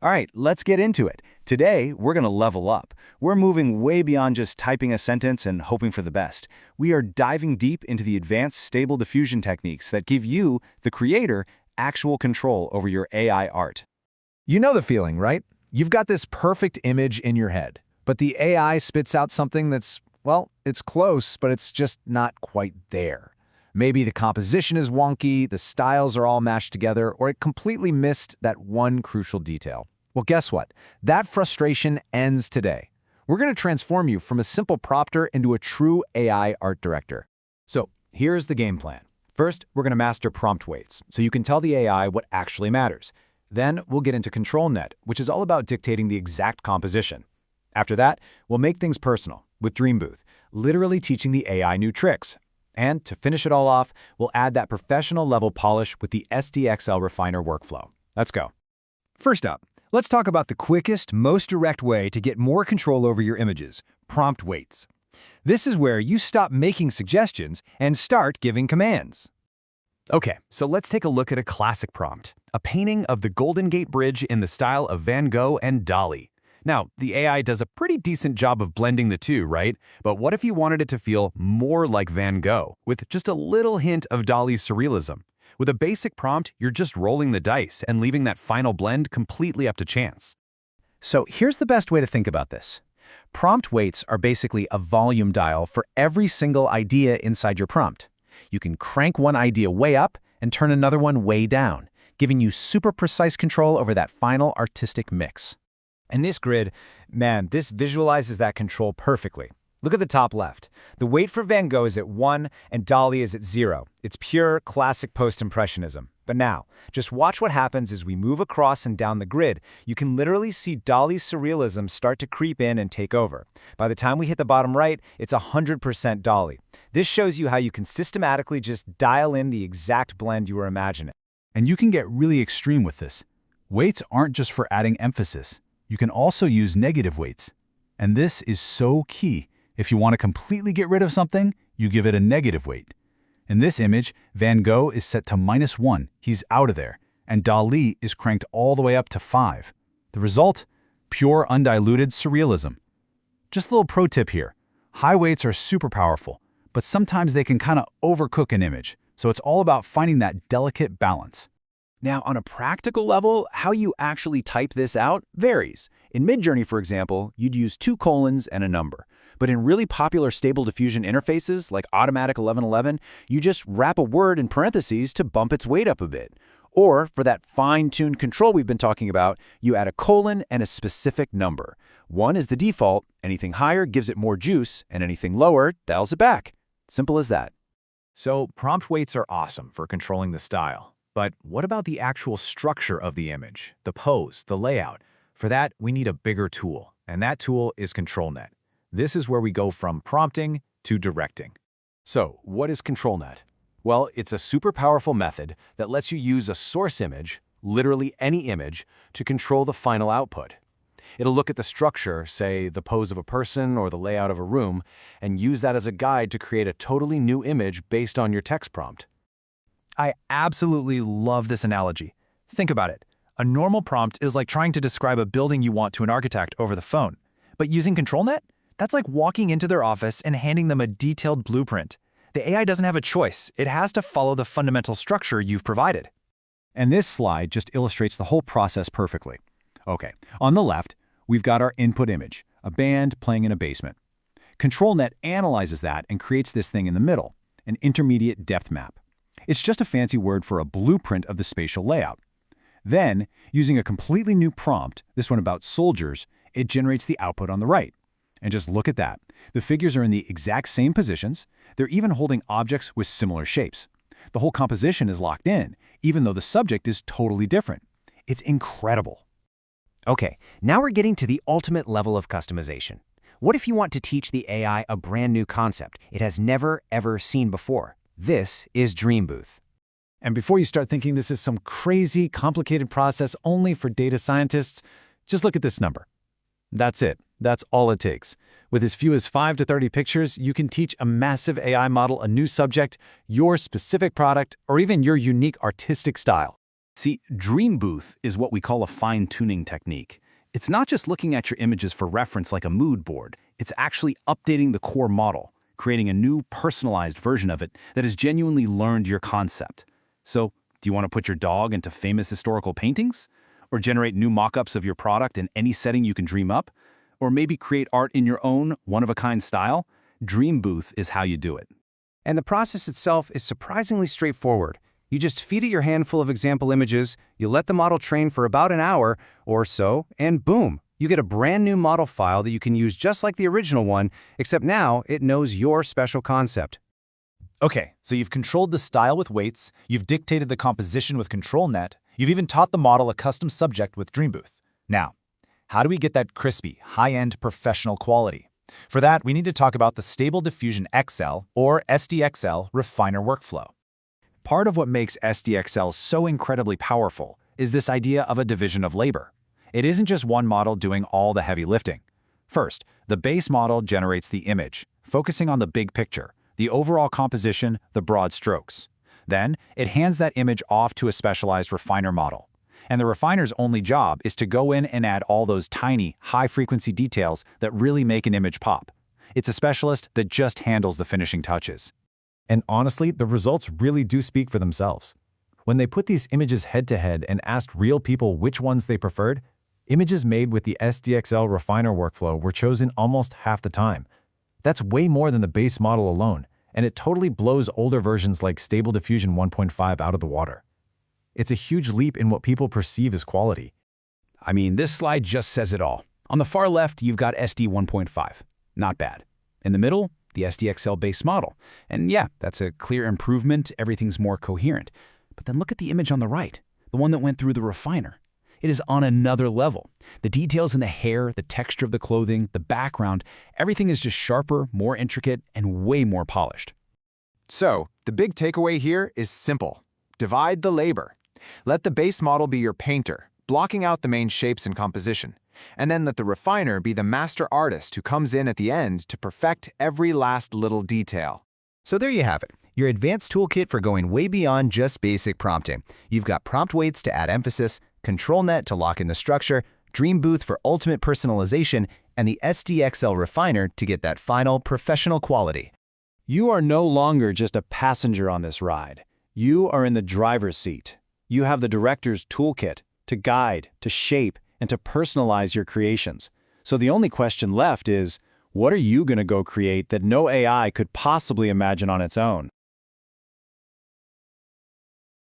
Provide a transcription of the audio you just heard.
All right, let's get into it. Today, we're going to level up. We're moving way beyond just typing a sentence and hoping for the best. We are diving deep into the advanced Stable Diffusion techniques that give you, the creator, actual control over your AI art. You know the feeling, right? You've got this perfect image in your head, but the AI spits out something that's, well, it's close, but it's just not quite there. Maybe the composition is wonky, the styles are all mashed together, or it completely missed that one crucial detail. Well, guess what? That frustration ends today. We're going to transform you from a simple prompter into a true AI art director. So here's the game plan. First, we're going to master prompt weights, so you can tell the AI what actually matters. Then we'll get into ControlNet, which is all about dictating the exact composition. After that, we'll make things personal with DreamBooth, literally teaching the AI new tricks. And to finish it all off, we'll add that professional-level polish with the SDXL Refiner workflow. Let's go. First up, let's talk about the quickest, most direct way to get more control over your images, prompt weights. This is where you stop making suggestions and start giving commands. Okay, so let's take a look at a classic prompt, a painting of the Golden Gate Bridge in the style of Van Gogh and Dali. Now, the AI does a pretty decent job of blending the two, right? But what if you wanted it to feel more like Van Gogh, with just a little hint of Dali's surrealism? With a basic prompt, you're just rolling the dice and leaving that final blend completely up to chance. So here's the best way to think about this. Prompt weights are basically a volume dial for every single idea inside your prompt. You can crank one idea way up and turn another one way down, giving you super precise control over that final artistic mix. And this grid, man, this visualizes that control perfectly. Look at the top left. The weight for Van Gogh is at 1 and Dali is at 0. It's pure, classic post-impressionism. But now, just watch what happens as we move across and down the grid. You can literally see Dali's surrealism start to creep in and take over. By the time we hit the bottom right, it's 100% Dali. This shows you how you can systematically just dial in the exact blend you were imagining. And you can get really extreme with this. Weights aren't just for adding emphasis. You can also use negative weights. And this is so key. If you want to completely get rid of something, you give it a negative weight. In this image, Van Gogh is set to -1, he's out of there, and Dali is cranked all the way up to 5. The result? Pure, undiluted surrealism. Just a little pro tip here. High weights are super powerful, but sometimes they can kind of overcook an image, so it's all about finding that delicate balance. Now, on a practical level, how you actually type this out varies. In Midjourney, for example, you'd use 2 colons and a number. But in really popular Stable Diffusion interfaces like Automatic 1111, you just wrap a word in parentheses to bump its weight up a bit. Or, for that fine-tuned control we've been talking about, you add a colon and a specific number. 1 is the default, anything higher gives it more juice, and anything lower dials it back. Simple as that. So prompt weights are awesome for controlling the style. But what about the actual structure of the image, the pose, the layout? For that, we need a bigger tool, and that tool is ControlNet. This is where we go from prompting to directing. So, what is ControlNet? Well, it's a super powerful method that lets you use a source image, literally any image, to control the final output. It'll look at the structure, say the pose of a person or the layout of a room, and use that as a guide to create a totally new image based on your text prompt. I absolutely love this analogy. Think about it. A normal prompt is like trying to describe a building you want to an architect over the phone. But using ControlNet? That's like walking into their office and handing them a detailed blueprint. The AI doesn't have a choice. It has to follow the fundamental structure you've provided. And this slide just illustrates the whole process perfectly. Okay, on the left, we've got our input image, a band playing in a basement. ControlNet analyzes that and creates this thing in the middle, an intermediate depth map. It's just a fancy word for a blueprint of the spatial layout. Then, using a completely new prompt, this one about soldiers, it generates the output on the right. And just look at that. The figures are in the exact same positions. They're even holding objects with similar shapes. The whole composition is locked in, even though the subject is totally different. It's incredible. Okay, now we're getting to the ultimate level of customization. What if you want to teach the AI a brand new concept it has never, ever seen before? This is DreamBooth. And before you start thinking this is some crazy, complicated process only for data scientists, just look at this number. That's it. That's all it takes. With as few as 5 to 30 pictures, you can teach a massive AI model a new subject, your specific product, or even your unique artistic style. See, DreamBooth is what we call a fine-tuning technique. It's not just looking at your images for reference like a mood board. It's actually updating the core model, creating a new personalized version of it that has genuinely learned your concept. So, do you want to put your dog into famous historical paintings? Or generate new mock-ups of your product in any setting you can dream up? Or maybe create art in your own, one-of-a-kind style? DreamBooth is how you do it. And the process itself is surprisingly straightforward. You just feed it your handful of example images, you let the model train for about an hour or so, and boom, you get a brand new model file that you can use just like the original one, except now it knows your special concept. Okay, so you've controlled the style with weights, you've dictated the composition with ControlNet, you've even taught the model a custom subject with DreamBooth. Now, how do we get that crispy, high-end professional quality? For that, we need to talk about the Stable Diffusion XL or SDXL Refiner workflow. Part of what makes SDXL so incredibly powerful is this idea of a division of labor. It isn't just one model doing all the heavy lifting. First, the base model generates the image, focusing on the big picture, the overall composition, the broad strokes. Then, it hands that image off to a specialized refiner model. And the refiner's only job is to go in and add all those tiny, high-frequency details that really make an image pop. It's a specialist that just handles the finishing touches. And honestly, the results really do speak for themselves. When they put these images head-to-head and asked real people which ones they preferred, images made with the SDXL Refiner workflow were chosen almost half the time. That's way more than the base model alone, and it totally blows older versions like Stable Diffusion 1.5 out of the water. It's a huge leap in what people perceive as quality. I mean, this slide just says it all. On the far left, you've got SD 1.5. Not bad. In the middle, the SDXL base model. And yeah, that's a clear improvement. Everything's more coherent. But then look at the image on the right, the one that went through the refiner. It is on another level. The details in the hair, the texture of the clothing, the background, everything is just sharper, more intricate, and way more polished. So, the big takeaway here is simple. Divide the labor. Let the base model be your painter, blocking out the main shapes and composition. And then let the refiner be the master artist who comes in at the end to perfect every last little detail. So there you have it, your advanced toolkit for going way beyond just basic prompting. You've got prompt weights to add emphasis, ControlNet to lock in the structure, DreamBooth for ultimate personalization, and the SDXL Refiner to get that final professional quality. You are no longer just a passenger on this ride. You are in the driver's seat. You have the director's toolkit to guide, to shape, and to personalize your creations. So the only question left is, what are you going to go create that no AI could possibly imagine on its own?